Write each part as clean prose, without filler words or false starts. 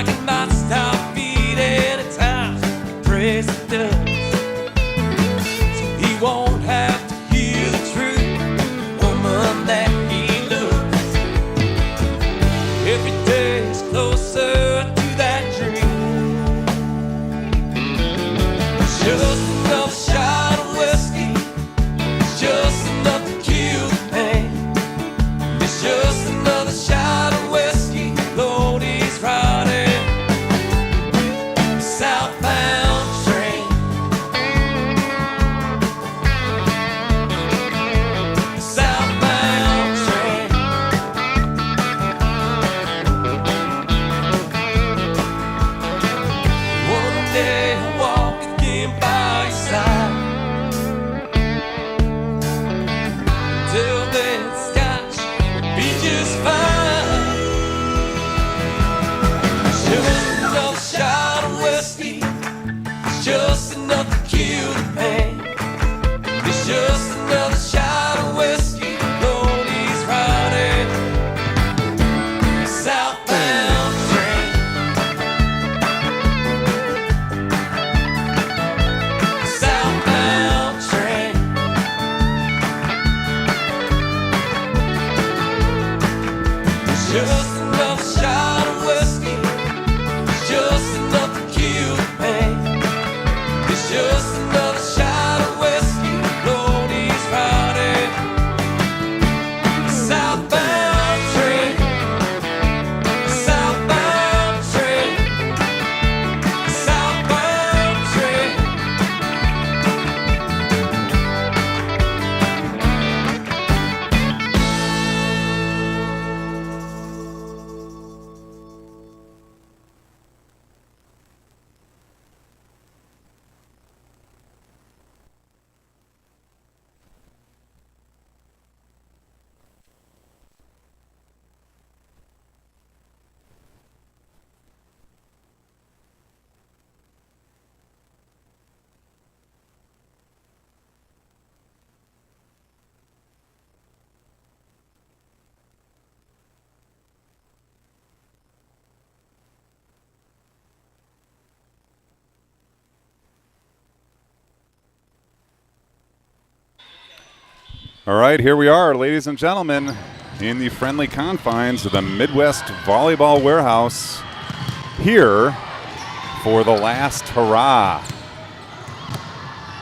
it might stop beating at times. Praise it does, so he won't have to hear the truth. Woman that he loves, every day is closer to that dream. Just another shot of whiskey, just enough to kill the pain. It's just another shot of whiskey, Lord, he's riding southbound train. Southbound train. One day I'll walk again by your side. Till then, Scotch will be just fine. Just another shot of whiskey, it's just enough to kill the pain. It's just another shot of whiskey, Lord, he's riding southbound train. Southbound train. It's just another shot of whiskey, it's just enough to kill the pain. It's just another shot of whiskey, Lord, he's riding southbound train. Southbound train. Southbound train. All right, here we are, ladies and gentlemen, in the friendly confines of the Midwest Volleyball Warehouse, here for the last hurrah.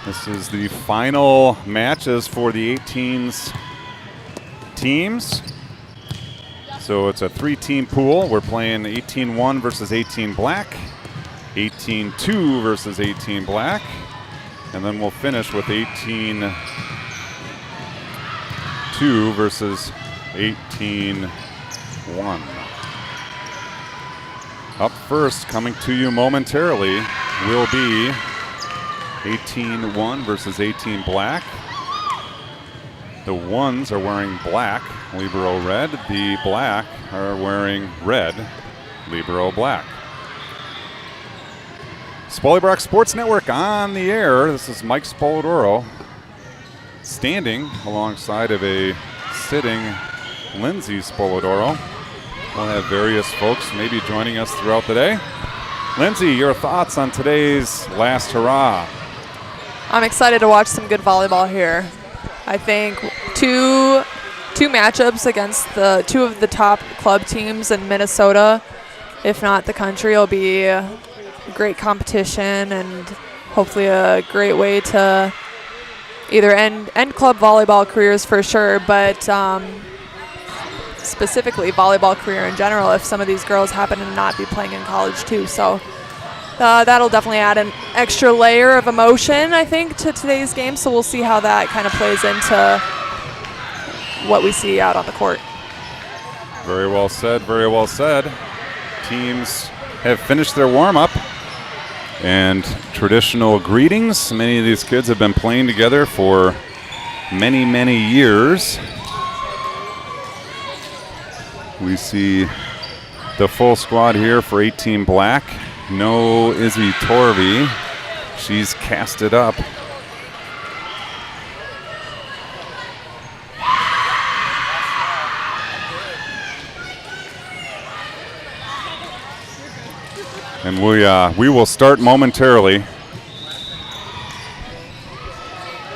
This is the final matches for the 18s teams. So it's a 3-team pool. We're playing 18-1 versus 18 black, 18-2 versus 18 black, and then we'll finish with 18-2 versus 18-1. Up first, coming to you momentarily, will be 18-1 versus 18 black. The ones are wearing black, libero red. The black are wearing red, libero black. Spoilybrook Sports Network on the air. This is Mike Spolidoro standing alongside of a sitting Lindsay Spolidoro. We'll have various folks maybe joining us throughout the day. Lindsay, your thoughts on today's last hurrah? I'm excited to watch some good volleyball here. I think two matchups against the two of the top club teams in Minnesota, if not the country, will be a great competition and hopefully a great way to either end club volleyball careers for sure, but specifically volleyball career in general if some of these girls happen to not be playing in college too. So that'll definitely add an extra layer of emotion, I think, to today's game. So we'll see how that kind of plays into what we see out on the court. Very well said, very well said. Teams have finished their warm-up and traditional greetings. Many of these kids have been playing together for many, many years. We see the full squad here for 18 black. No Izzy Torvey. She's cast it up. And we will start momentarily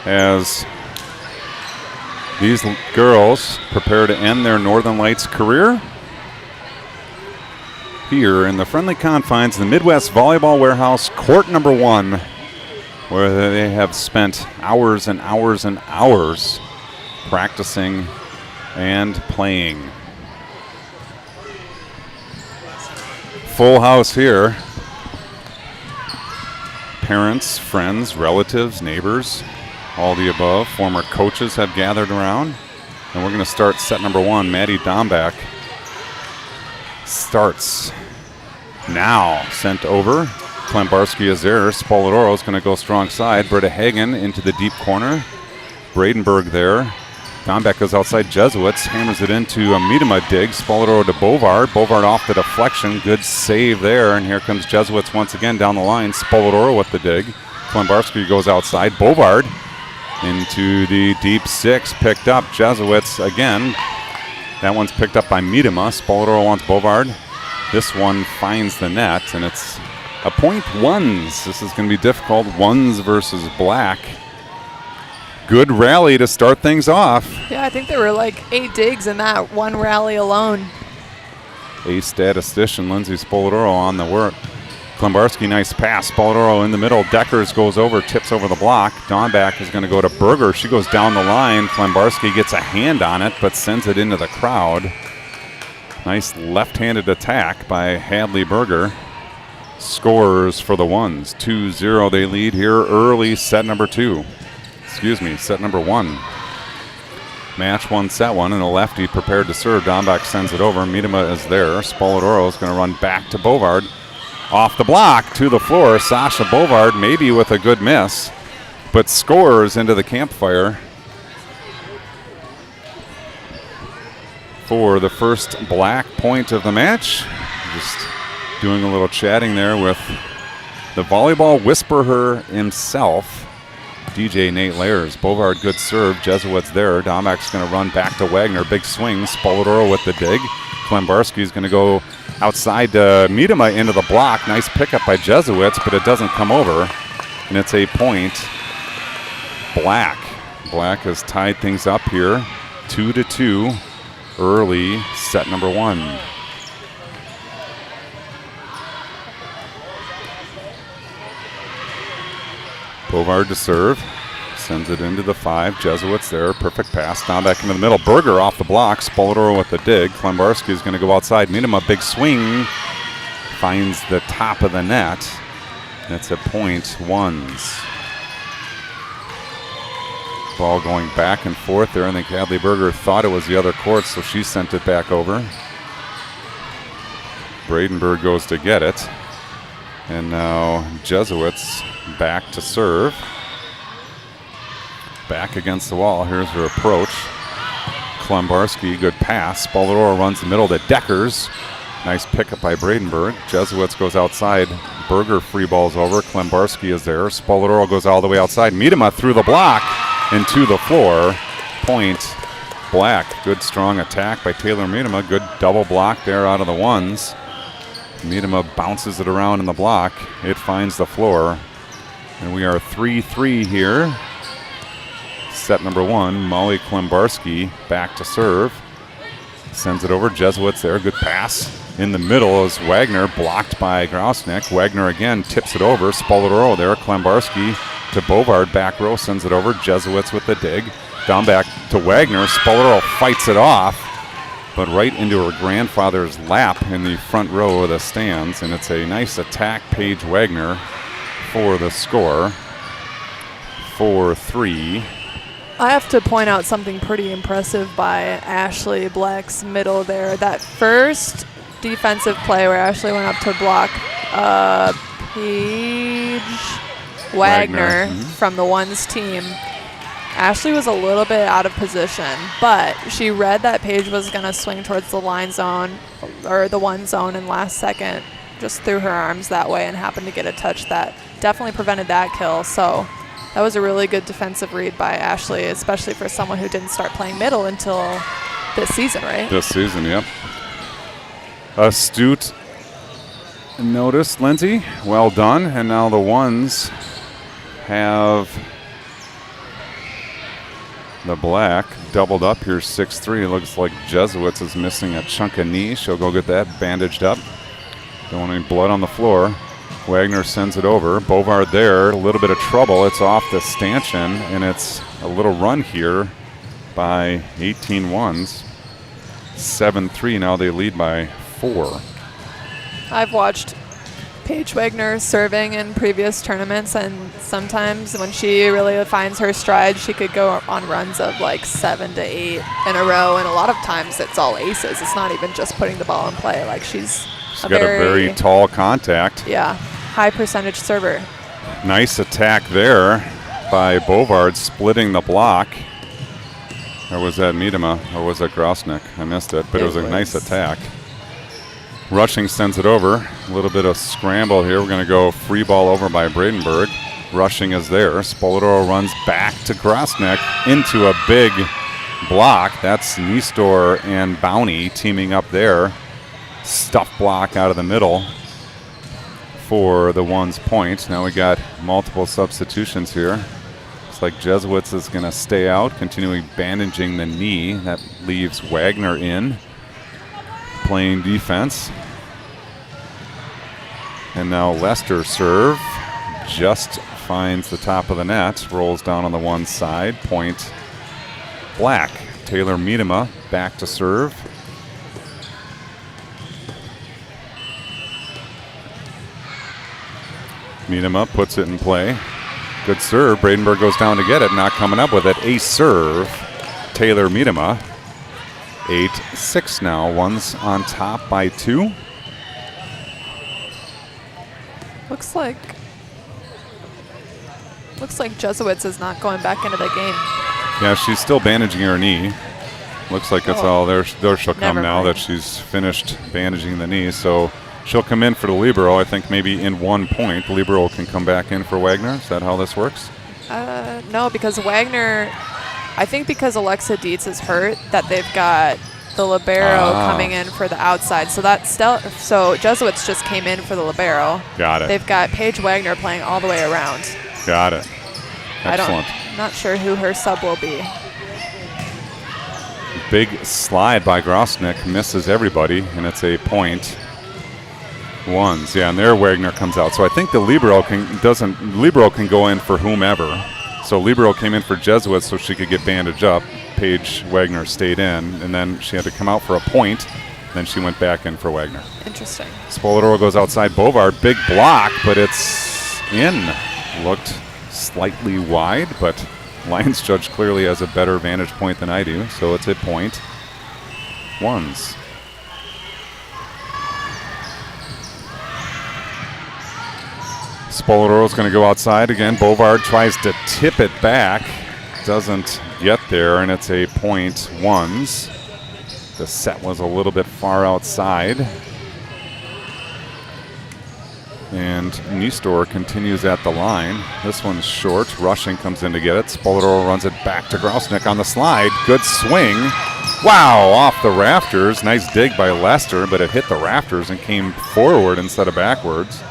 as these girls prepare to end their Northern Lights career here in the friendly confines of the Midwest Volleyball Warehouse, court number 1, where they have spent hours and hours and hours practicing and playing. Full house here. Parents, friends, relatives, neighbors, all the above. Former coaches have gathered around. And we're going to start set number 1. Maddie Dombeck starts now. Sent over. Klembarski is there. Spoladoro is going to go strong side. Britta Hagen into the deep corner. Bradenberg there. Dombeck goes outside. Jesuits hammers it into a Miedema dig. Spoladoro to Bovard. Bovard off the deflection. Good save there. And here comes Jesuits once again down the line. Spoladoro with the dig. Klembarski goes outside. Bovard into the deep 6. Picked up. Jesuits again. That one's picked up by Miedema. Spoladoro wants Bovard. This one finds the net, and it's a point ones. This is going to be difficult. Ones versus black. Good rally to start things off. Yeah, I think there were like 8 digs in that one rally alone. A statistician, Lindsay Spoladoro, on the work. Klembarski, nice pass. Spoladoro in the middle. Deckers goes over, tips over the block. Dombeck is going to go to Berger. She goes down the line. Klembarski gets a hand on it, but sends it into the crowd. Nice left-handed attack by Hadley Berger. Scores for the ones. 2-0 they lead here early, set number 2. Set number 1. Match 1, set 1, and a lefty prepared to serve. Dombeck sends it over. Miedema is there. Spoladoro is going to run back to Bovard. Off the block to the floor. Sasha Bovard maybe with a good miss, but scores into the campfire for the first black point of the match. Just doing a little chatting there with the volleyball whisperer himself, DJ Nate Layers. Bovard, good serve. Jesuits there. Dombeck's going to run back to Wagner. Big swing. Spoladoro with the dig. Klembarski's going to go outside Miedema into the block. Nice pickup by Jesuits, but it doesn't come over. And it's a point black. Black has tied things up here. 2-2 early, set number 1. Bovard to serve. Sends it into the 5. Jesuits there. Perfect pass. Dombeck into the middle. Berger off the block. Spoladoro with the dig. Klembarski is going to go outside. Miedema, big swing. Finds the top of the net. That's a point ones. Ball going back and forth there. I think Hadley Berger thought it was the other court, so she sent it back over. Bradenberg goes to get it. And now Jesuits back to serve. Back against the wall. Here's her approach. Klembarski, good pass. Spoladoro runs the middle to Deckers. Nice pickup by Bradenberg. Jesuits goes outside. Berger free balls over. Klembarski is there. Spoladoro goes all the way outside. Miedema through the block and to the floor. Point black. Good strong attack by Taylor Miedema. Good double block there out of the ones. Miedema bounces it around in the block. It finds the floor. And we are 3-3 here. Set number 1, Molly Klembarski back to serve. Sends it over. Jesuits there. Good pass. In the middle is Wagner, blocked by Grausnick. Wagner again tips it over. Spoladoro there. Klembarski to Bovard. Back row sends it over. Jesuits with the dig. Down back to Wagner. Spoladoro fights it off, but right into her grandfather's lap in the front row of the stands. And it's a nice attack. Paige Wagner for the score. 4-3. I have to point out something pretty impressive by Ashley Black's middle there. That first defensive play where Ashley went up to block Paige Wagner from the ones team. Ashley was a little bit out of position, but she read that Paige was going to swing towards the line zone or the one zone, and last second just threw her arms that way and happened to get a touch that definitely prevented that kill. So that was a really good defensive read by Ashley, especially for someone who didn't start playing middle until this season, right? This season, yep. Astute noticed, Lindsay. Well done. And now the ones have the black doubled up here, 6-3. Looks like Jesuits is missing a chunk of knee. She'll go get that bandaged up. Don't want any blood on the floor. Wagner sends it over. Bovard there, a little bit of trouble. It's off the stanchion, and it's a little run here by 18 ones. 7-3, now they lead by 4. I've watched Paige Wagner serving in previous tournaments, and sometimes when she really finds her stride, she could go on runs of like 7 to 8 in a row, and a lot of times it's all aces. It's not even just putting the ball in play. Like she's got a very tall contact. Yeah, high percentage server. Nice attack there by Bovard, splitting the block. Or was that Miedema, or was that Grosnick? I missed it, but it was a nice attack. Rushing sends it over. A little bit of scramble here. We're going to go free ball over by Bradenburg. Rushing is there. Spoladoro runs back to Grosnick into a big block. That's Nistor and Bounty teaming up there. Stuff block out of the middle for the ones point. Now we got multiple substitutions here. Looks like Jesuits is going to stay out, continuing bandaging the knee. That leaves Wagner in, playing defense. And now Lester serve. Just finds the top of the net, rolls down on the one side. Point black. Taylor Miedema back to serve. Miedema puts it in play. Good serve. Bradenburg goes down to get it, not coming up with it. Ace serve. Taylor Miedema. 8-6 now. One's on top by 2. Looks like Jesuits is not going back into the game. Yeah, she's still bandaging her knee. Looks like it's all there. There she'll come now that she's finished bandaging the knee. So she'll come in for the libero. I think maybe in 1 point. The libero can come back in for Wagner. Is that how this works? No, because Wagner, I think because Alexa Dietz is hurt, that they've got the libero coming in for the outside. So so Jesuits just came in for the libero. Got it. They've got Paige Wagner playing all the way around. Got it. Excellent. I'm not sure who her sub will be. Big slide by Grosnick, misses everybody, and it's a point. Ones, yeah, and there Wagner comes out. So I think the libero can go in for whomever. So libero came in for Jesuits so she could get bandaged up. Paige Wagner stayed in, and then she had to come out for a point. Then she went back in for Wagner. Interesting. Spoladoro goes outside Bovard, big block, but it's in. Looked slightly wide, but Lions judge clearly has a better vantage point than I do, so it's a point. Ones. Spoladoro's going to go outside again. Bovard tries to tip it back. Doesn't get there, and it's a point. Ones. The set was a little bit far outside. And Nistor continues at the line. This one's short. Rushing comes in to get it. Spoladoro runs it back to Grosnick on the slide. Good swing. Wow, off the rafters. Nice dig by Lester, but it hit the rafters and came forward instead of backwards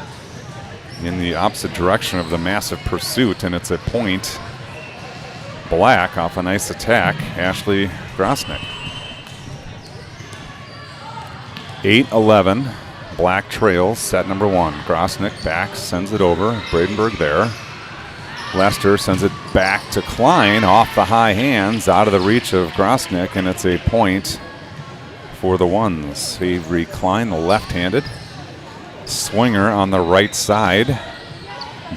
in the opposite direction of the massive pursuit, and it's a point. Black off a nice attack. Ashley Grosnick. 8-11. Black trails set number 1. Grosnick back, sends it over. Bradenburg there. Lester sends it back to Klein off the high hands, out of the reach of Grosnick, and it's a point for the ones. Avery Klein, the left-handed swinger on the right side.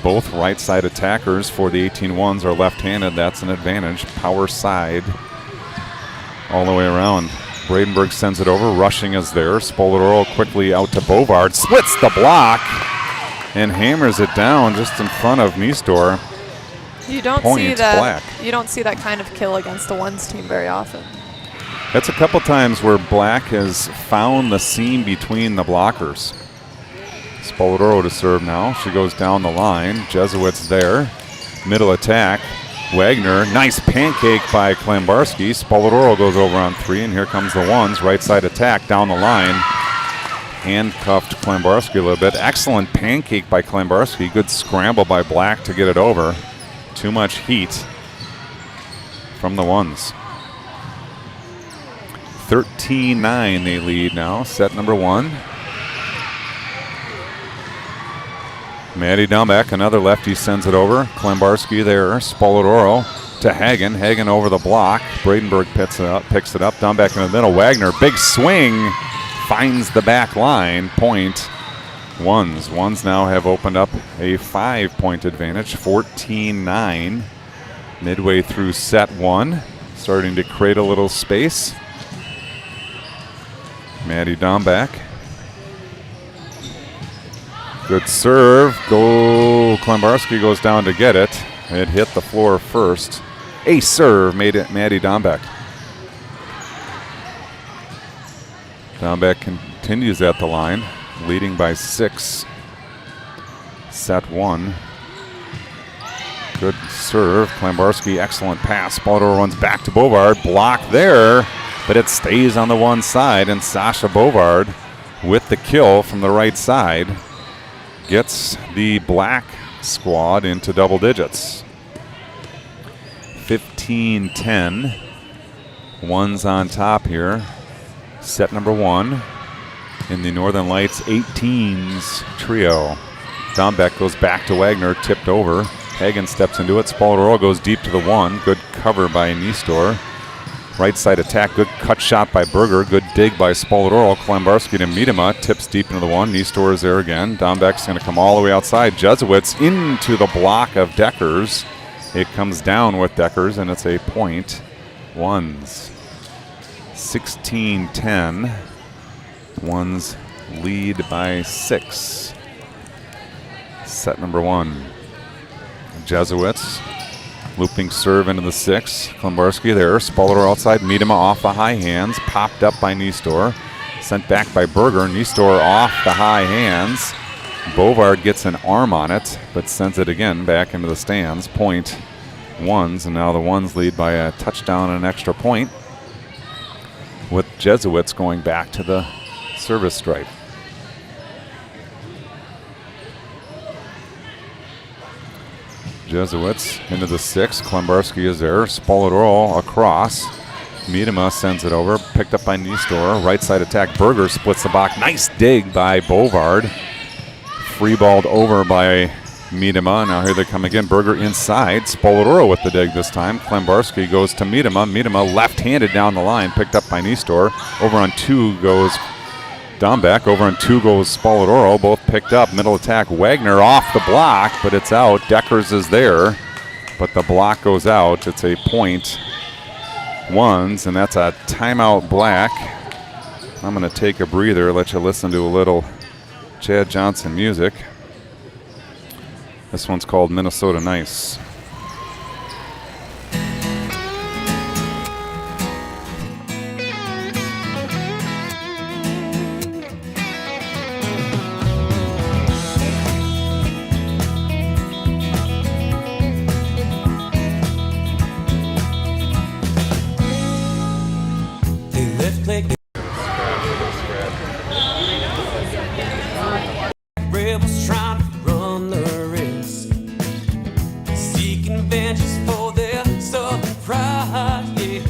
Both right side attackers for the 18-1s are left-handed. That's an advantage. Power side all the way around. Bradenburg sends it over. Rushing is there. Spoladoro quickly out to Bovard. Splits the block and hammers it down just in front of Nistor. You don't see that. Black. You don't see that kind of kill against the ones team very often. That's a couple times where Black has found the seam between the blockers. Spoladoro to serve now. She goes down the line. Jesuits there. Middle attack. Wagner, nice pancake by Klambarski. Spoladoro goes over on 3, and here comes the ones. Right side attack down the line. handcuffed Klembarski a little bit. Excellent pancake by Klembarski. Good scramble by Black to get it over. Too much heat from the ones. 13-9 they lead now, set number 1. Maddie Dombeck, another lefty, sends it over. Klembarski there, Spoladoro to Hagen. Hagen over the block. Bradenberg picks it up. Dombeck in the middle. Wagner, big swing, finds the back line. Point ones. Ones now have opened up a 5-point advantage, 14-9. Midway through set 1, starting to create a little space. Maddie Dombeck. Good serve. Klembarski goes down to get it. It hit the floor first. A serve made it Maddie Dombeck. Dombeck continues at the line, leading by 6. Set 1. Good serve. Klembarski, excellent pass. Spoladoro runs back to Bovard. Block there, but it stays on the one side, and Sasha Bovard with the kill from the right side gets the Black squad into double digits. 15-10. Ones on top here. Set number 1 in the Northern Lights 18s trio. Dombeck goes back to Wagner, tipped over. Hagen steps into it. Spoladoro goes deep to the 1. Good cover by Nistor. Right side attack, good cut shot by Berger. Good dig by Spoladoro. Klembarski to Miedema, tips deep into the 1. Nistor is there again. Dombeck's going to come all the way outside. Jesuits into the block of Deckers. It comes down with Deckers, and it's a point. Ones. 16-10. Ones lead by 6. Set number 1. Jesuits. Looping serve into the 6. Klembarski there. Spoladoro outside. Miedema off the high hands. Popped up by Nistor. Sent back by Berger. Nistor off the high hands. Bovard gets an arm on it, but sends it again back into the stands. Point ones, and now the ones lead by a touchdown and an extra point, with Jesuits going back to the service stripe. Jesuits into the 6. Klembarski is there. Spoladoro across. Miedema sends it over. Picked up by Nistor. Right side attack. Berger splits the block. Nice dig by Bovard. Free balled over by Miedema. Now here they come again. Berger inside. Spoladoro with the dig this time. Klembarski goes to Miedema. Miedema left-handed down the line. Picked up by Nistor. Over on 2 goes Dombeck. Over on 2 goes Spoladoro. Both picked up. Middle attack. Wagner off the block, but it's out. Deckers is there, but the block goes out. It's a point. Ones, and that's a timeout Black. I'm going to take a breather, let you listen to a little Chad Johnson music. This one's called Minnesota Nice. Rebels trying to run the risk, seeking vengeance for their southern pride. Yeah,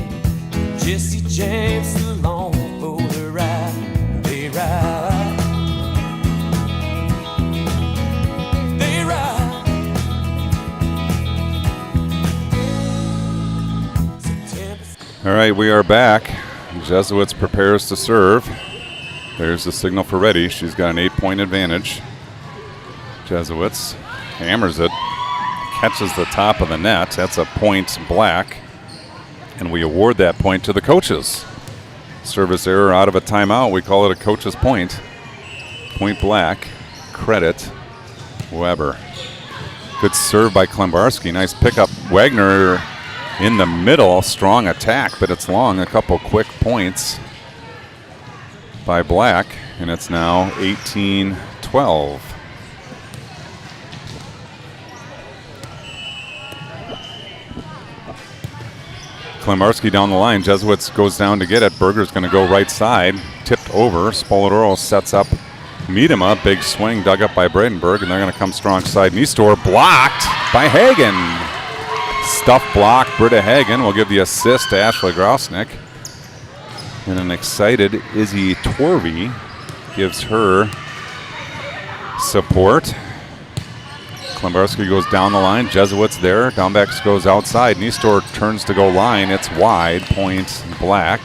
Jesse James along for the ride. They ride, they ride. All right, we are back. Jesuits prepares to serve. There's the signal for ready. She's got an 8-point advantage. Jesuits hammers it, catches the top of the net. That's a point Black, and we award that point to the coaches. Service error out of a timeout. We call it a coach's point. Point Black, credit Weber. Good serve by Klembarski. Nice pickup. Wagner in the middle, strong attack, but it's long. A couple quick points by Black, and it's now 18-12. Klembarski down the line. Jesuits goes down to get it. Berger's going to go right side. Tipped over. Spoladoro sets up Miedema, big swing dug up by Bradenberg, and they're going to come strong side. Niestor blocked by Hagen. Stuff block. Britta Hagen will give the assist to Ashley Grausnick. And an excited Izzy Torvey gives her support. Klembarski goes down the line. Jesuits there. Downbacks goes outside. Niestor turns to go line. It's wide. Point Black.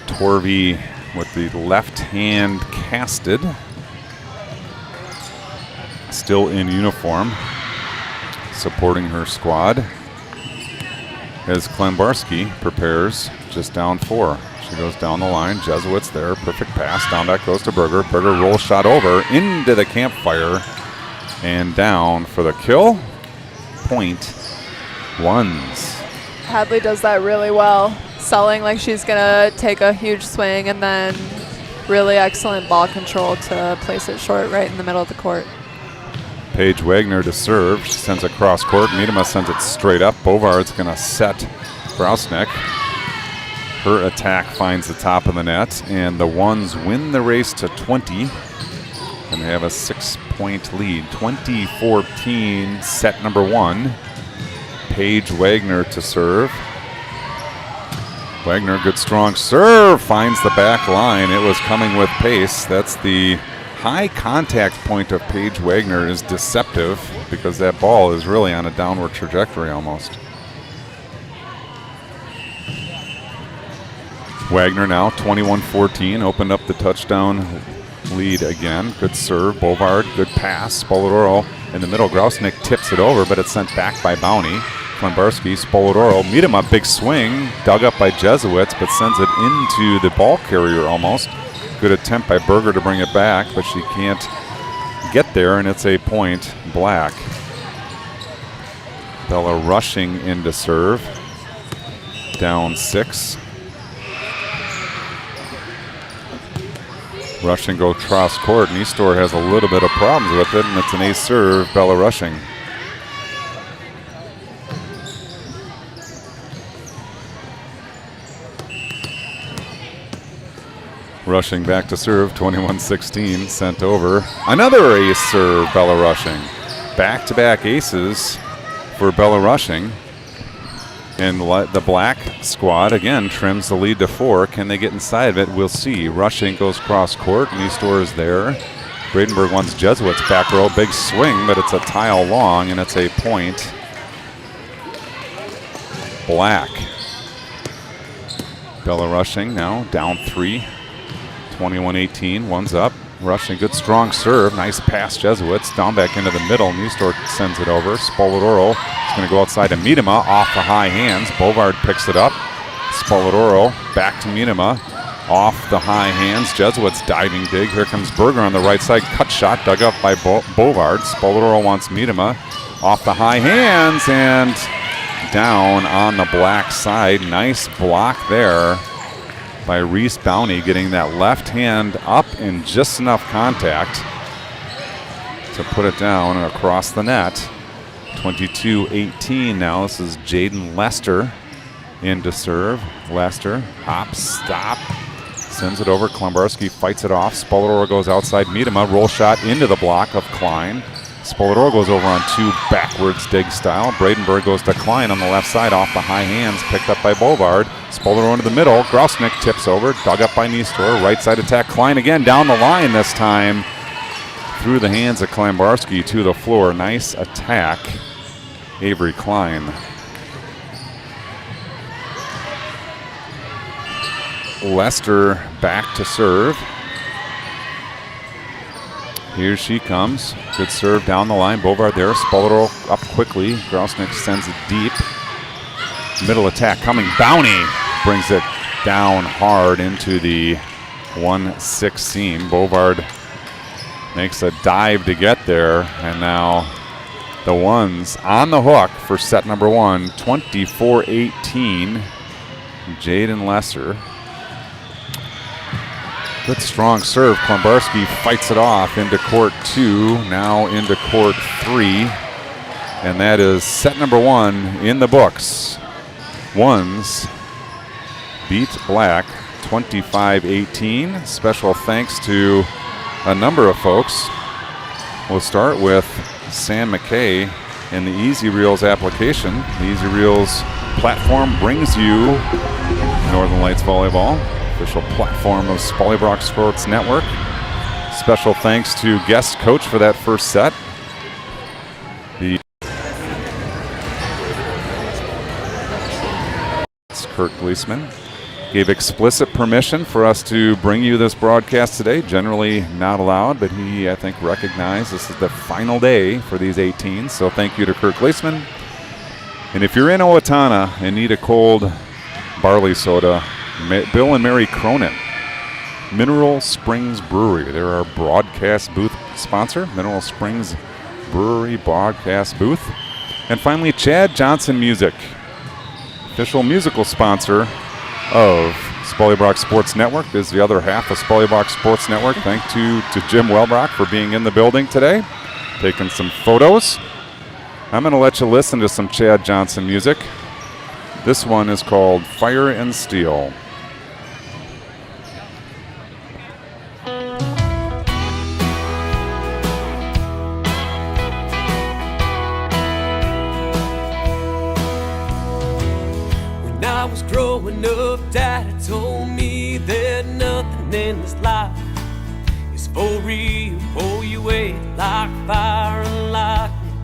Torvey with the left hand casted. Still in uniform. Supporting her squad. As Klembarski prepares just down 4. She goes down the line. Jesuits there. Perfect pass. Down back goes to Berger. Berger roll shot over into the campfire. And down for the kill. Point Ones. Hadley does that really well. Selling like she's going to take a huge swing and then really excellent ball control to place it short right in the middle of the court. Paige Wagner to serve. She sends it cross court. Miedema sends it straight up. Bovard's going to set Grausnick. Her attack finds the top of the net, and the Ones win the race to 20, and they have a 6-point lead. 20-14, set number 1. Paige Wagner to serve. Wagner, good strong serve, finds the back line. It was coming with pace. That's the high contact point of Paige Wagner is deceptive because that ball is really on a downward trajectory almost. Wagner now 21-14, opened up the touchdown lead again. Good serve, Bovard, good pass. Spoladoro in the middle. Grausnick tips it over, but it's sent back by Bowney. Klembarski, Spoladoro, Miedema, big swing, dug up by Jesuits, but sends it into the ball carrier almost. Good attempt by Berger to bring it back, but she can't get there, and it's a point Black. Bella Rushing in to serve. Down 6. Rushing go cross court. Niestor has a little bit of problems with it, and it's an ace serve, Bella Rushing. Rushing back to serve, 21-16, sent over. Another ace serve, Bella Rushing. Back-to-back aces for Bella Rushing. And the Black squad, again, trims the lead to 4. Can they get inside of it? We'll see. Rushing goes cross court. Niestor is there. Bradenberg wants Jesuits back row. Big swing, but it's a tile long, and it's a point. Black. Bella Rushing now down 3. 21-18, one's up. Rushing, good strong serve. Nice pass, Jesuits. Down back into the middle. Niestor sends it over. Spoladoro is going to go outside to Miedema off the high hands. Bovard picks it up. Spoladoro back to Miedema off the high hands. Jesuits diving dig. Here comes Berger on the right side. Cut shot dug up by Bovard. Spoladoro wants Miedema off the high hands and down on the Black side. Nice block there by Reese Bowney, getting that left hand up in just enough contact to put it down and across the net. 22-18 now. This is Jaden Lester in to serve. Lester hops, stop, sends it over. Klembarski fights it off. Spoladoro goes outside. Miedema, roll shot into the block of Klein. Spoladoro goes over on 2 backwards dig style. Bradenberg goes to Klein on the left side off the high hands, picked up by Bovard. Spoladoro into the middle. Grausnick tips over, dug up by Niestor. Right side attack. Klein again down the line this time. Through the hands of Klembarski to the floor. Nice attack, Avery Klein. Lester back to serve. Here she comes. Good serve down the line. Bovard there. Spoladoro up quickly. Grausnick sends it deep. Middle attack coming. Bowney brings it down hard into the 1-6 seam. Bovard makes a dive to get there. And now the Ones on the hook for set number 1. 24-18. Jaden Lesser. Good strong serve. Klembarski fights it off into court 2, now into court 3. And that is set number 1 in the books. Ones beat Black 25-18. Special thanks to a number of folks. We'll start with Sam McKay in the Easy Reels application. The Easy Reels platform brings you Northern Lights Volleyball, official platform of Spalding Brock Sports Network. Special thanks to guest coach for that first set. Kurt Gleesman gave explicit permission for us to bring you this broadcast today. Generally not allowed, but he, I think, recognized this is the final day for these 18s. So thank you to Kurt Gleesman. And if you're in Owatonna and need a cold barley soda, Bill and Mary Cronin, Mineral Springs Brewery. They're our broadcast booth sponsor, Mineral Springs Brewery broadcast booth. And finally, Chad Johnson Music, official musical sponsor of Spalding Brock Sports Network. This is the other half of Spalding Brock Sports Network. Thank you to Jim Welbrock for being in the building today, taking some photos. I'm going to let you listen to some Chad Johnson music. This one is called Fire and Steel. I was growing up, Daddy told me that nothing in this life is for real. Pull you away like fire and lightning,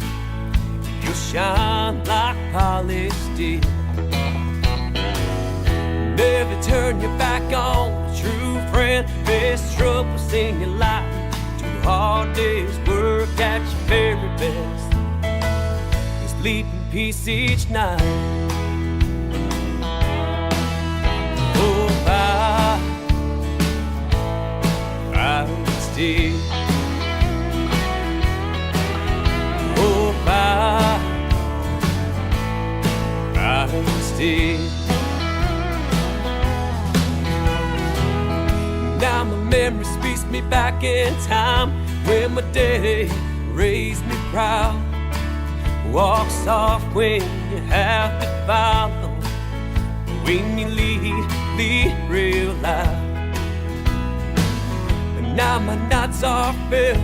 you'll shine like polished steel. Never turn your back on a true friend. Best troubles in your life, 2 hard days work at your very best. Sleep in peace each night. Fire and steel. Oh, fire and steel. Now my memory speaks me back in time when my daddy raised me proud. Walk soft when you have to follow. When you lead real loud. And now my nights are filled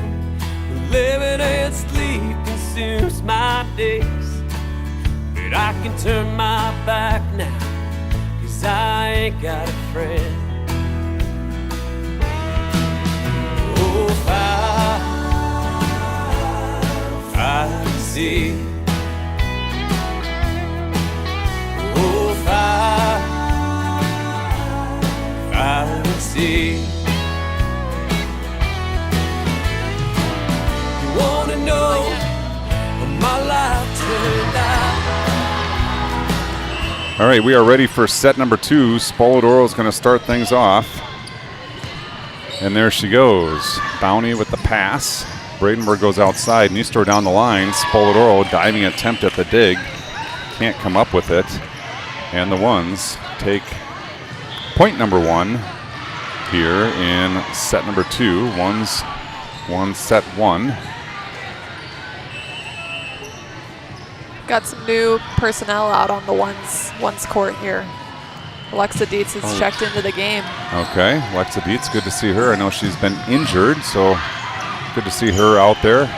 with living and sleep consumes my days. But I can turn my back now, 'cause I ain't got a friend. Oh, fire and steel. Oh, fire and steel. You wanna know how my life turned out? All right, we are ready for set number 2. Spoladoro is going to start things off. And there she goes. Bounty with the pass. Bradenburg goes outside. Nistor down the line. Spoladoro diving attempt at the dig. Can't come up with it. And the ones take point number 1 here in set number 2. Ones won set 1. Got some new personnel out on the ones court here. Alexa Dietz has checked into the game. Okay, Alexa Dietz, good to see her. I know she's been injured, so good to see her out there.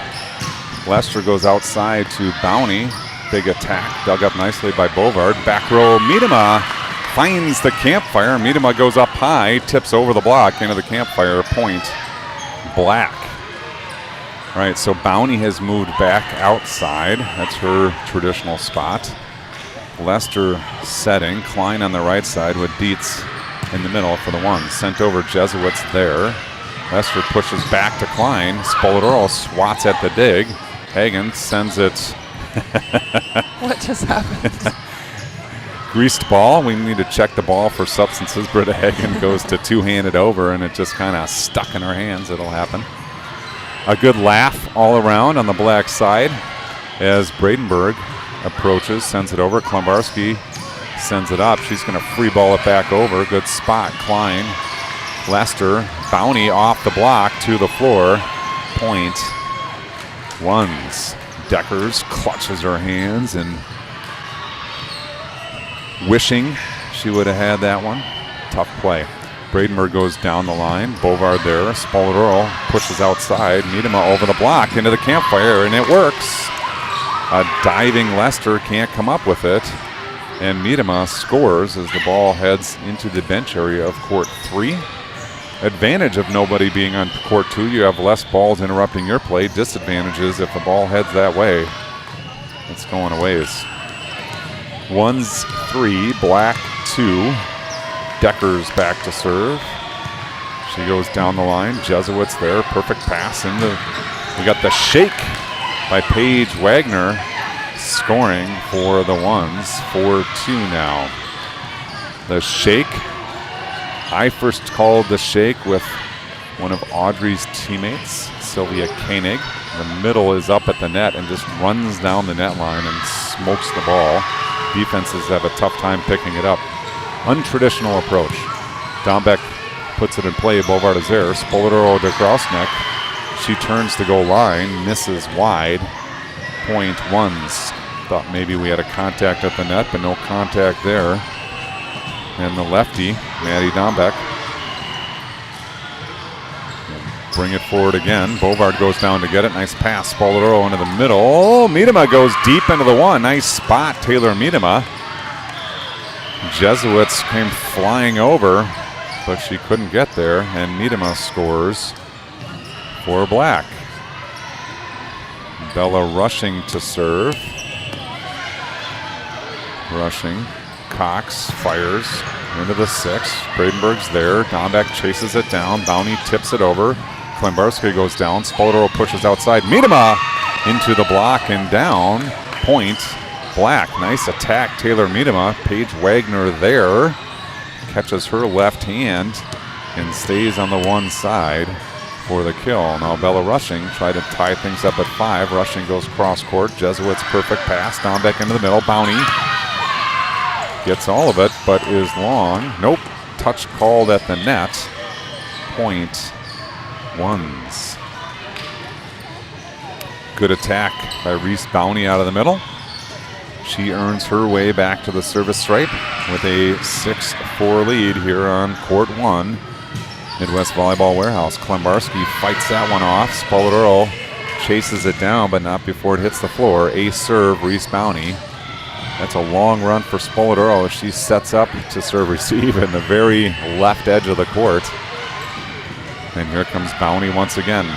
Lester goes outside to Bounty. Big attack, dug up nicely by Bovard. Back row, Miedema finds the campfire. Miedema goes up high, tips over the block into the campfire. Point Black. All right, so Bounty has moved back outside. That's her traditional spot. Lester setting. Klein on the right side with Dietz in the middle for the one. Sent over Jesuits there. Lester pushes back to Klein. Spoladoro swats at the dig. Hagen sends it. What just happened? Greased ball. We need to check the ball for substances. Britta Hagen goes to two-handed over, and it just kind of stuck in her hands. It'll happen. A good laugh all around on the black side as Bradenburg approaches, sends it over. Klombarski sends it up. She's going to free ball it back over. Good spot. Klein, Lester, Bounty off the block to the floor. Point ones. Deckers clutches her hands and wishing she would have had that one. Tough play. Bradenburg goes down the line. Bovard there. Spoladoro pushes outside. Miedema over the block into the campfire, and it works. A diving Lester can't come up with it. And Miedema scores as the ball heads into the bench area of court 3. Advantage of nobody being on court 2. You have less balls interrupting your play. Disadvantages if the ball heads that way. It's going a ways. 1's 3, Black 2. Decker's back to serve. She goes down the line. Jesuits there. Perfect pass into. We got the shake by Paige Wagner scoring for the ones. 4-2 now. The shake. I first called the shake with one of Audrey's teammates, Sylvia Koenig. The middle is up at the net and just runs down the net line and smokes the ball. Defenses have a tough time picking it up. Untraditional approach. Dombeck puts it in play. Bovard is there. Spoladoro to Grausnick. She turns to go line, misses wide. Point ones. Thought maybe we had a contact at the net, but no contact there. And the lefty, Maddie Dombeck. Bring it forward again. Bovard goes down to get it. Nice pass. Spoladoro into the middle. Oh, Miedema goes deep into the one. Nice spot, Taylor Miedema. Jesuits came flying over, but she couldn't get there, and Miedema scores for Black. Bella rushing to serve. Rushing. Cox fires into the 6. Bradenburg's there. Dombeck chases it down. Bounty tips it over. Klembarski goes down. Spoladoro pushes outside. Miedema into the block and down. Point Black. Nice attack, Taylor Miedema. Paige Wagner there. Catches her left hand and stays on the one side for the kill. Now Bella Rushing tried to tie things up at 5. Rushing goes cross court. Jesuits perfect pass. Dombeck into the middle. Bounty gets all of it, but is long. Nope. Touch called at the net. Point ones. Good attack by Reese Bounty out of the middle. She earns her way back to the service stripe with a 6-4 lead here on court 1. Midwest Volleyball Warehouse. Klembarski fights that one off. Spoladoro chases it down, but not before it hits the floor. Ace serve, Reese Bounty. That's a long run for Spoladoro as she sets up to serve receive in the very left edge of the court. And here comes Bounty once again.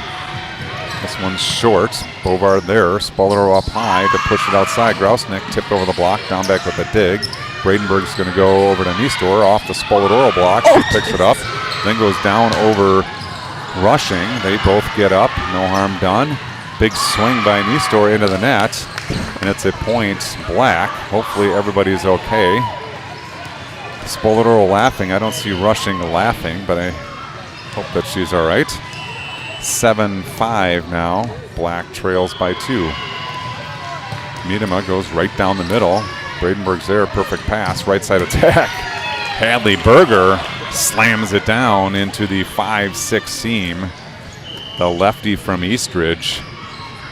This one's short. Bovard there. Spoladoro up high to push it outside. Grausnick tipped over the block. Dombeck with a dig. Bradenburg's going to go over to Niestor off the Spoladoro block. She picks it up. Then goes down over Rushing. They both get up. No harm done. Big swing by Niestor into the net. And it's a point Black. Hopefully everybody's okay. Spoladoro laughing. I don't see Rushing laughing, but I hope that she's all right. 7-5 now. Black trails by 2. Miedema goes right down the middle. Bradenburg's there. Perfect pass. Right side attack. Hadley Berger slams it down into the 5-6 seam. The lefty from Eastridge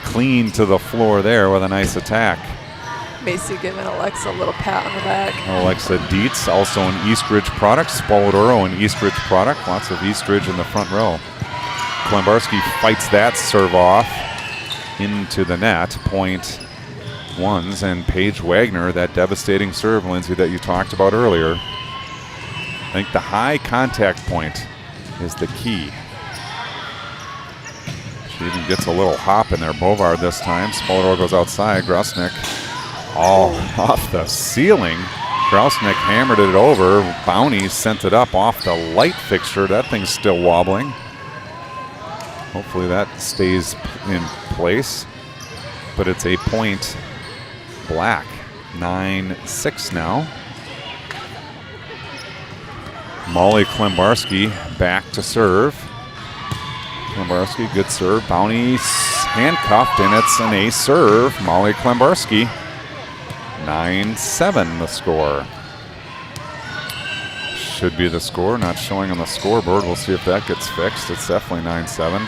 clean to the floor there with a nice attack. Macy giving Alexa a little pat on the back. Alexa Dietz, also an Eastridge product. Spoladoro, an Eastridge product. Lots of Eastridge in the front row. Klembarski fights that serve off into the net. Point ones, and Paige Wagner, that devastating serve, Lindsay, that you talked about earlier. I think the high contact point is the key. She even gets a little hop in there. Bovard this time. Spoladoro goes outside. Grausnick all off the ceiling. Grausnick hammered it over. Bounty sent it up off the light fixture. That thing's still wobbling. Hopefully that stays in place. But it's a point Black. 9-6 now. Molly Klembarski back to serve. Klembarski, good serve. Bounty handcuffed, and it's an ace serve. Molly Klembarski. 9-7 the score. Should be the score, not showing on the scoreboard. We'll see if that gets fixed. It's definitely 9-7.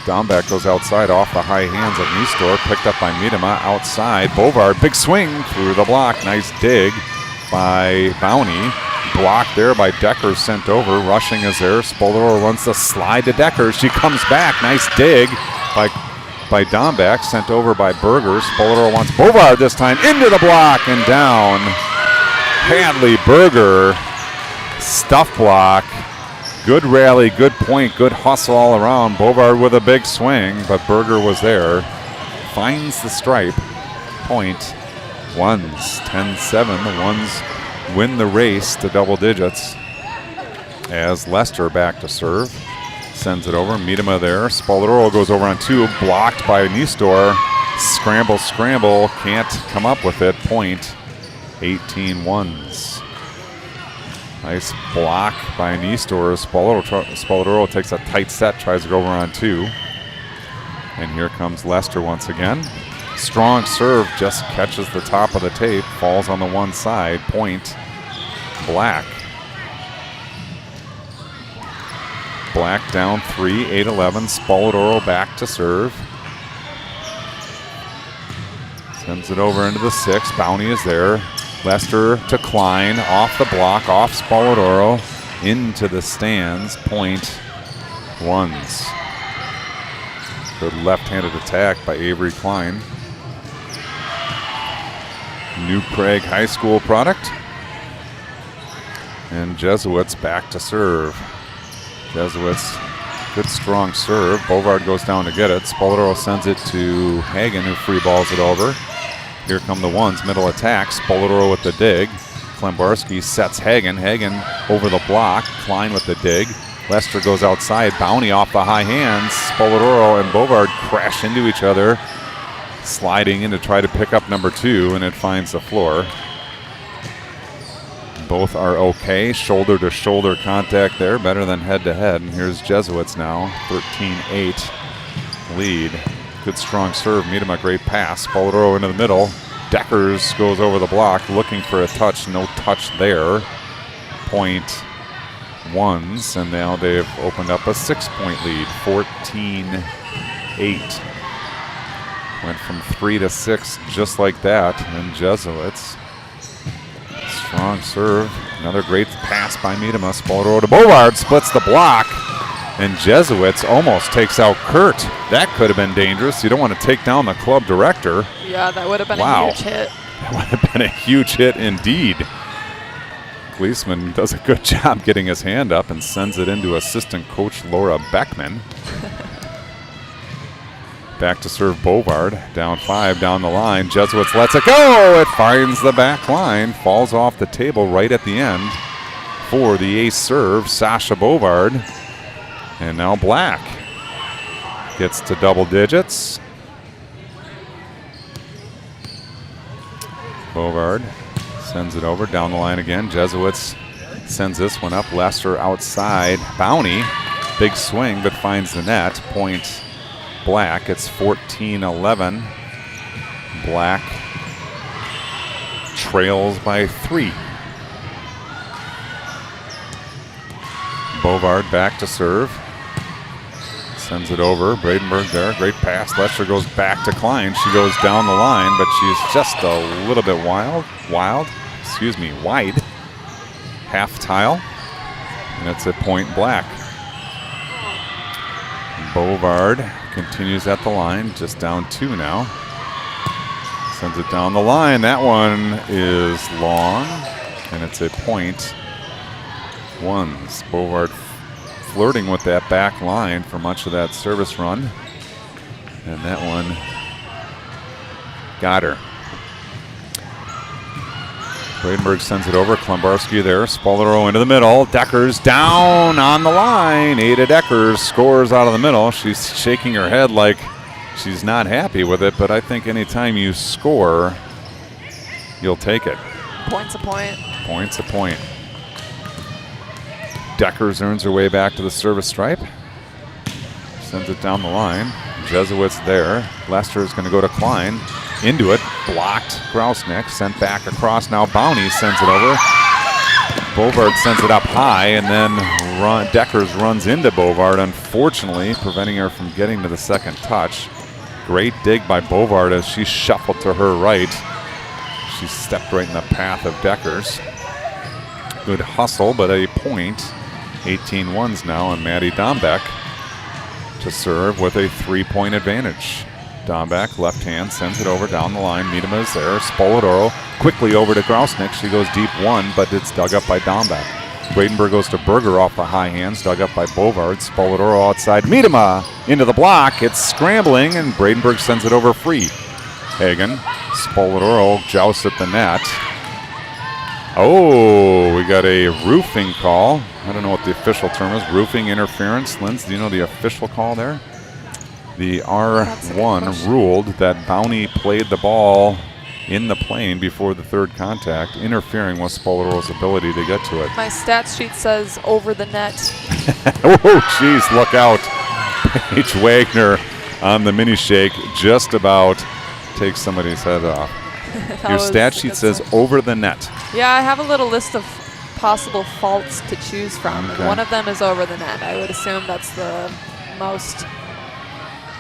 Dombeck goes outside off the high hands of Niestor, picked up by Miedema outside. Bovard, big swing through the block. Nice dig by Bounty. blocked there by Deckers, sent over. Rushing is there. Spoladoro runs the slide to Deckers. She comes back. Nice dig by Dombeck, sent over by Berger. Spoladoro wants Bovard this time. Into the block and down. Hadley Berger, stuff block. Good rally, good point, good hustle all around. Bovard with a big swing, but Berger was there. Finds the stripe. Point. Ones, 10-7. The Ones win the race to double digits. As Lester back to serve. Sends it over. Miedema there. Spoladoro goes over on 2. Blocked by Nistor. Scramble. Can't come up with it. Point. 18 Ones. Nice block by Nistor. Spoladoro takes a tight set, tries to go over on 2. And here comes Lester once again. Strong serve, just catches the top of the tape, falls on the one side. Point, Black. Black down 3, 8-11. Spoladoro back to serve. Sends it over into the 6. Bounty is there. Lester to Klein, off the block, off Spoladoro, into the stands. Point, Ones. Good left-handed attack by Avery Klein. New Prague High School product. And Jesuits back to serve. Jesuits, good strong serve. Bovard goes down to get it. Spoladoro sends it to Hagen, who free balls it over. Here come the Ones, middle attack. Spoladoro with the dig. Klembarski sets Hagen. Hagen over the block. Klein with the dig. Lester goes outside. Bounty off the high hands. Spoladoro and Bovard crash into each other. Sliding in to try to pick up number 2, and it finds the floor. Both are okay. Shoulder to shoulder contact there. Better than head to head. And here's Jesuits now. 13-8 lead. Good strong serve. Miedema, great pass. Spoladoro into the middle. Deckers goes over the block looking for a touch. No touch there. Point, Ones. And now they've opened up a 6-point lead. 14-8. Went from 3 to 6 just like that. And Jesuits. Strong serve. Another great pass by Miedema. Spoladoro to Bovard. Splits the block. And Jesuits almost takes out Kurt. That could have been dangerous. You don't want to take down the club director. Yeah, that would have been Wow. a huge hit. That would have been a huge hit indeed. Gleesman does a good job getting his hand up and sends it into assistant coach Laura Beckman. Back to serve Bovard. Down 5, down the line. Jesuits lets it go. It finds the back line. Falls off the table right at the end for the ace serve, Sasha Bovard. And now Black gets to double digits. Bovard sends it over, down the line again. Jesuits sends this one up. Lester outside. Bounty, big swing, but finds the net. Point, Black. It's 14-11. Black trails by 3. Bovard back to serve. Sends it over. Bradenberg there. Great pass. Lester goes back to Klein. She goes down the line, but she's just a little bit wide. Half tile. And it's a point Black. Bovard continues at the line. Just down 2 now. Sends it down the line. That one is long. And it's a point Ones. Bovard flirting with that back line for much of that service run. And that one got her. Bradenberg sends it over. Klembarski there. Spoladoro into the middle. Deckers down on the line. Ada Deckers scores out of the middle. She's shaking her head like she's not happy with it, but I think anytime you score, you'll take it. Point's a point. Point's a point. Deckers earns her way back to the service stripe. Sends it down the line. Jesuits there. Lester is going to go to Klein. Into it. Blocked. Grousnick sent back across. Now Bounty sends it over. Bovard sends it up high, and then Deckers runs into Bovard, unfortunately, preventing her from getting to the second touch. Great dig by Bovard as she shuffled to her right. She stepped right in the path of Deckers. Good hustle, but a point. 18-1s now, and Maddie Dombeck to serve with a 3-point advantage. Dombeck, left hand, sends it over down the line. Miedema is there. Spoladoro quickly over to Grausnick. She goes deep one, but it's dug up by Dombeck. Bradenburg goes to Berger off the high hands, dug up by Bovard. Spoladoro outside. Miedema into the block. It's scrambling, and Bradenburg sends it over free. Hagen, Spoladoro jousts at the net. Oh, we got a roofing call. I don't know what the official term is. Roofing interference. Linz, do you know the official call there? The R1 ruled that Bounty played the ball in the plane before the third contact, interfering with Spoladoro's ability to get to it. My stats sheet says over the net. Oh, jeez, look out. Paige Wagner on the mini shake just about takes somebody's head off. Your stat sheet says over the net. Yeah, I have a little list of possible faults to choose from. Okay. And one of them is over the net. I would assume that's the most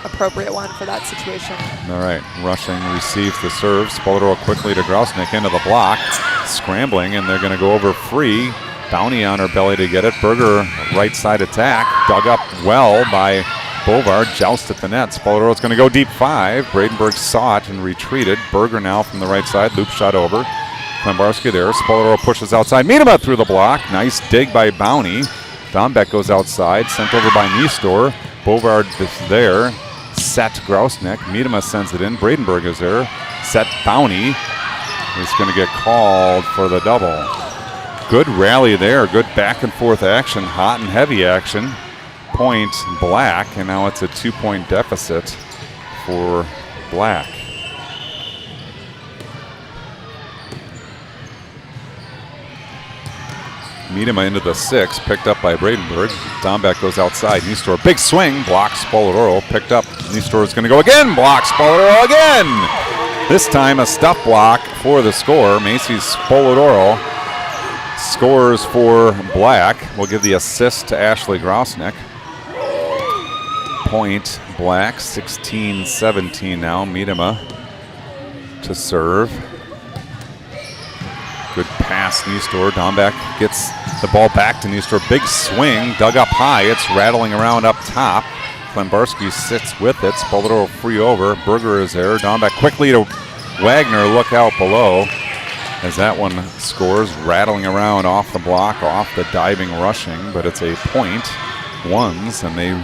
appropriate one for that situation. All right, Rushing receives the serve. Spoladoro quickly to Grausnick into the block. Scrambling, and they're going to go over free. Bounty on her belly to get it. Berger, right side attack. Dug up well by Bovard. Joust at the net. Spoladoro's going to go deep 5. Bradenburg saw it and retreated. Berger now from the right side. Loop shot over. Klembarski there. Spoladoro pushes outside. Miedema through the block. Nice dig by Bounty. Dombeck goes outside. Sent over by Niestor. Bovard is there. Set Grausnick. Miedema sends it in. Bradenburg is there. Set Bounty is going to get called for the double. Good rally there. Good back and forth action. Hot and heavy action. Point Black, and now it's a 2-point deficit for Black. Miedema into the 6, picked up by Bradenburg. Dombeck goes outside. Niestor, big swing, blocks Spoladoro, picked up. Niestor is going to go again, blocks Spoladoro again. This time a stuff block for the score. Macy Spoladoro scores for Black. We'll give the assist to Ashley Grausnick. Point Black, 16-17 now. Miedema to serve. Good pass, Niestor. Dombeck gets the ball back to Niestor. Big swing, dug up high. It's rattling around up top. Klembarski sits with it. Spoladoro free over. Berger is there. Dombeck quickly to Wagner. Look out below as that one scores. Rattling around off the block, off the diving Rushing, but it's a point. Ones, and they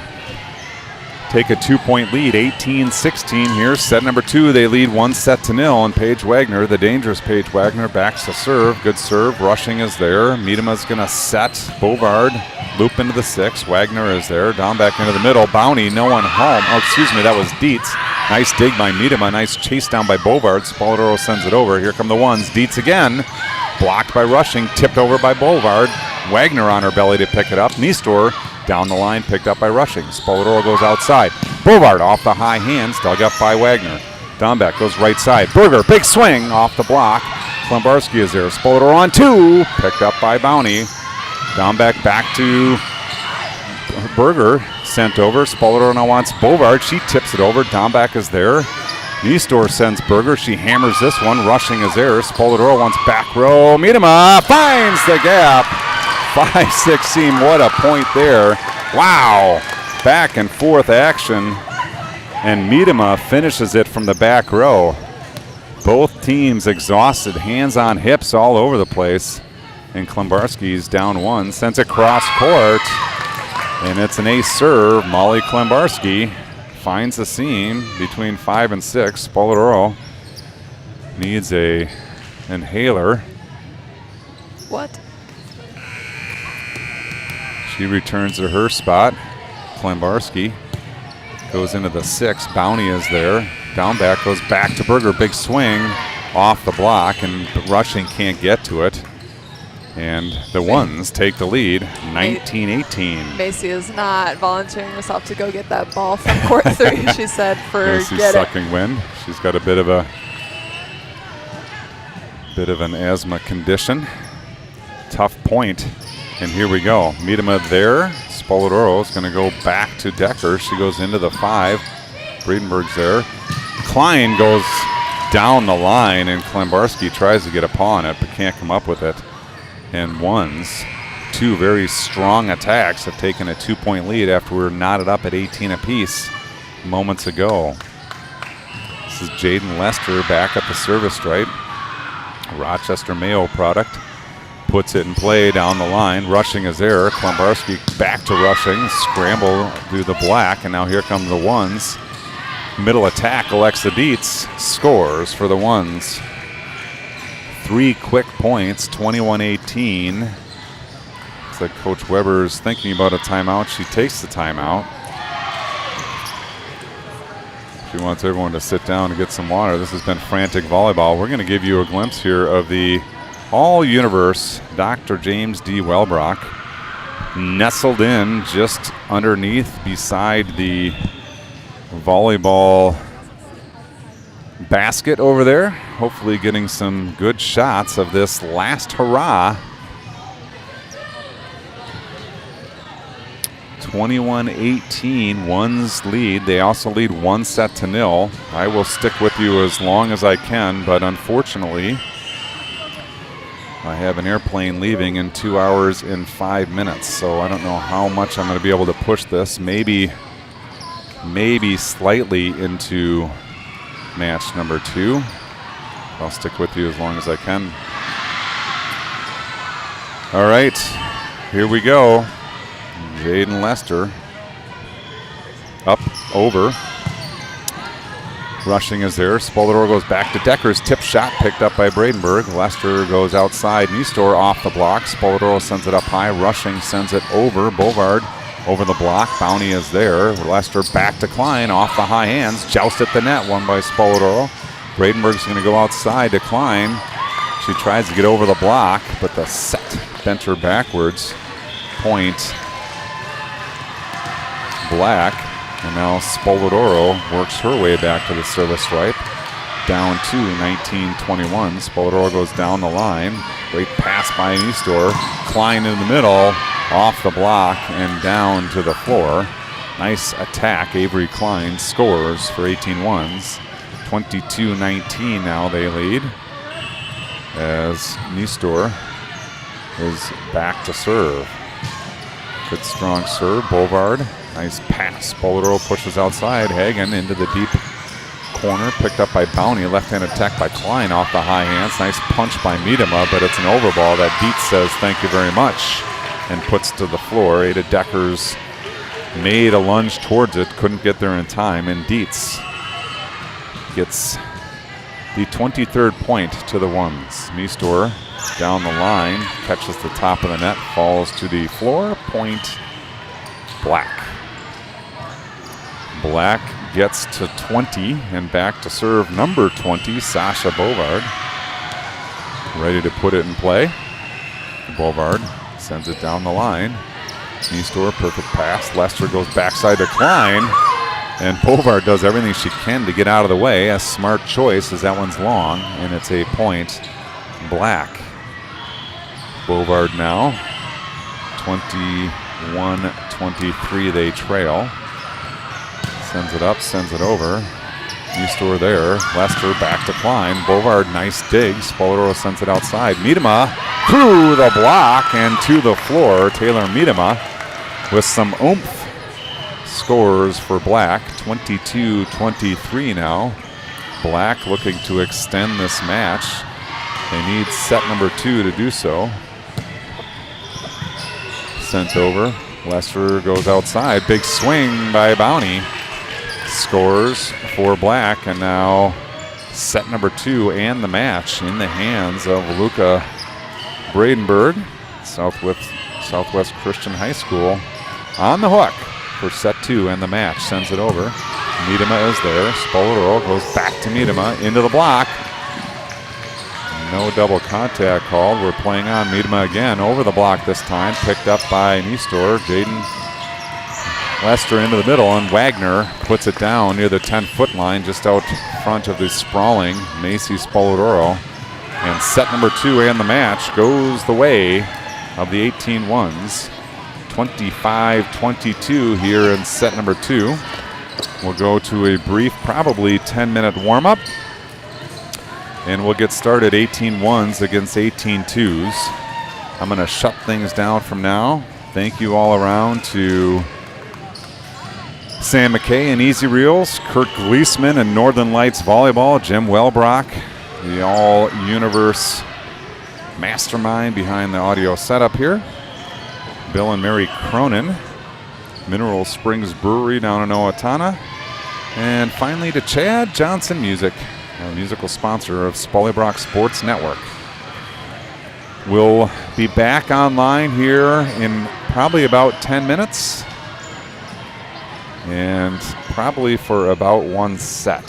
take a 2-point lead, 18-16 here. Set number 2, they lead 1-0, and Paige Wagner, the dangerous Paige Wagner, backs to serve. Good serve. Rushing is there. Miedema's going to set. Bovard loop into the 6. Wagner is there. Dombeck into the middle. Bounty, no one home. Oh, excuse me, that was Dietz. Nice dig by Miedema. Nice chase down by Bovard. Spoladoro sends it over. Here come the ones. Dietz again. Blocked by Rushing. Tipped over by Bovard. Wagner on her belly to pick it up. Niestor down the line, picked up by Rushing. Spoladoro goes outside. Bovard off the high hands, dug up by Wagner. Dombeck goes right side. Berger, big swing off the block. Klembarski is there. Spoladoro on 2, picked up by Bounty. Dombeck back to Berger, sent over. Spoladoro now wants Bovard. She tips it over. Dombeck is there. Niestor sends Berger. She hammers this one. Rushing is there. Spoladoro wants back row. Miedema finds the gap. 5-6 seam. What a point there. Wow. Back and forth action. And Miedema finishes it from the back row. Both teams exhausted. Hands on hips all over the place. And Klembarski's down 1. Sends it cross court. And it's an ace serve. Molly Klembarski finds the seam between 5 and 6. Spoladoro needs a inhaler. What? She returns to her spot. Klembarski goes into the 6. Bounty is there. Dombeck goes back to Berger. Big swing off the block, and Rushing can't get to it. And the ones take the lead, 19-18. Macy is not volunteering herself to go get that ball from court 3. She said, Macy's forget it. sucking wind. She's got a bit of an asthma condition. Tough point. And here we go. Miedema there. Spoladoro is going to go back to Decker. She goes into the 5. Bradenburg's there. Klein goes down the line, and Klembarski tries to get a paw on it, but can't come up with it. and ones. Two very strong attacks have taken a 2-point lead after we were knotted up at 18 apiece moments ago. This is Jaden Lester back at the service stripe. Rochester Mayo product. Puts it in play down the line. Rushing is there. Klombarski back to rushing. Scramble through the black, and now here come the ones. Middle attack, Alexa Dietz scores for the ones. 3 quick points, 21-18. Looks like Coach Weber's thinking about a timeout. She takes the timeout. She wants everyone to sit down and get some water. This has been Frantic Volleyball. We're going to give you a glimpse here of the all-universe Dr. James D. Wellbrock, nestled in just underneath beside the volleyball basket over there. Hopefully getting some good shots of this last hurrah. 21-18, ones lead. They also lead 1-0. I will stick with you as long as I can, but unfortunately, I have an airplane leaving in 2 hours and 5 minutes, so I don't know how much I'm going to be able to push this. Maybe slightly into match number 2. I'll stick with you as long as I can. All right, here we go. Jaden Lester up, over. Rushing is there. Spolador goes back to Deckers. Tip shot picked up by Bradenburg. Lester goes outside. Niestor off the block. Spolador sends it up high. Rushing sends it over. Bovard over the block. Bounty is there. Lester back to Klein off the high hands. Joust at the net. Won by Spolador. Bradenburg's going to go outside to Klein. She tries to get over the block, but the set bent her backwards. Point Black, and now Spoladoro works her way back to the service stripe. Down to 19-21. Spoladoro goes down the line. Great pass by Niestor. Klein in the middle, off the block and down to the floor. Nice attack. Avery Klein scores for 18-1s. 22-19 now they lead as Niestor is back to serve. Good strong serve. Bovard. Nice pass. Spoladoro pushes outside. Hagen into the deep corner. Picked up by Bounty. Left-hand attack by Klein off the high hands. Nice punch by Miedema, but it's an overball that Dietz says thank you very much and puts to the floor. Ada Deckers made a lunge towards it. Couldn't get there in time, and Dietz gets the 23rd point to the ones. Niestor down the line. Catches the top of the net. Falls to the floor. Point Black. Black gets to 20 and back to serve number 20, Sasha Bovard. Ready to put it in play. Bovard sends it down the line. Niestor, perfect pass. Lester goes backside to Klein. And Bovard does everything she can to get out of the way. A smart choice as that one's long, and it's a point Black. Bovard now. 21-23 they trail. Sends it up, sends it over. Niestor there. Lester back to Klein. Bovard, nice dig. Spoladoro sends it outside. Miedema through the block and to the floor. Taylor Miedema with some oomph scores for Black. 22-23 now. Black looking to extend this match. They need set number 2 to do so. Sent over. Lester goes outside. Big swing by Bounty. Scores for Black, and now set number 2 and the match in the hands of Luca Bradenburg. Southwest Christian High School on the hook for set 2 and the match. Sends it over. Miedema is there. Spoladoro goes back to Miedema into the block. No double contact called. We're playing on Miedema again over the block this time. Picked up by Niestor. Jaden Lester into the middle, and Wagner puts it down near the 10-foot line just out front of the sprawling Macy Spoladoro. And set number 2 and the match goes the way of the 18-1s. 25-22 here in set number 2. We'll go to a brief, probably 10-minute warm-up. And we'll get started 18-1s against 18-2s. I'm going to shut things down from now. Thank you all around to Sam McKay and Easy Reels, Kurt Gleesman and Northern Lights Volleyball, Jim Welbrock, the all-universe mastermind behind the audio setup here, Bill and Mary Cronin, Mineral Springs Brewery down in Owatonna, and finally to Chad Johnson Music, our musical sponsor of Spollybrock Sports Network. We'll be back online here in probably about 10 minutes and probably for about one set.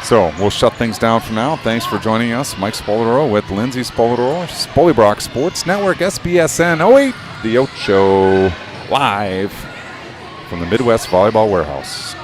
So we'll shut things down for now. Thanks for joining us. Mike Spoladoro with Lindsay Spoladoro, Spollybrock Sports Network, SBSN 08, The Ocho, live from the Midwest Volleyball Warehouse.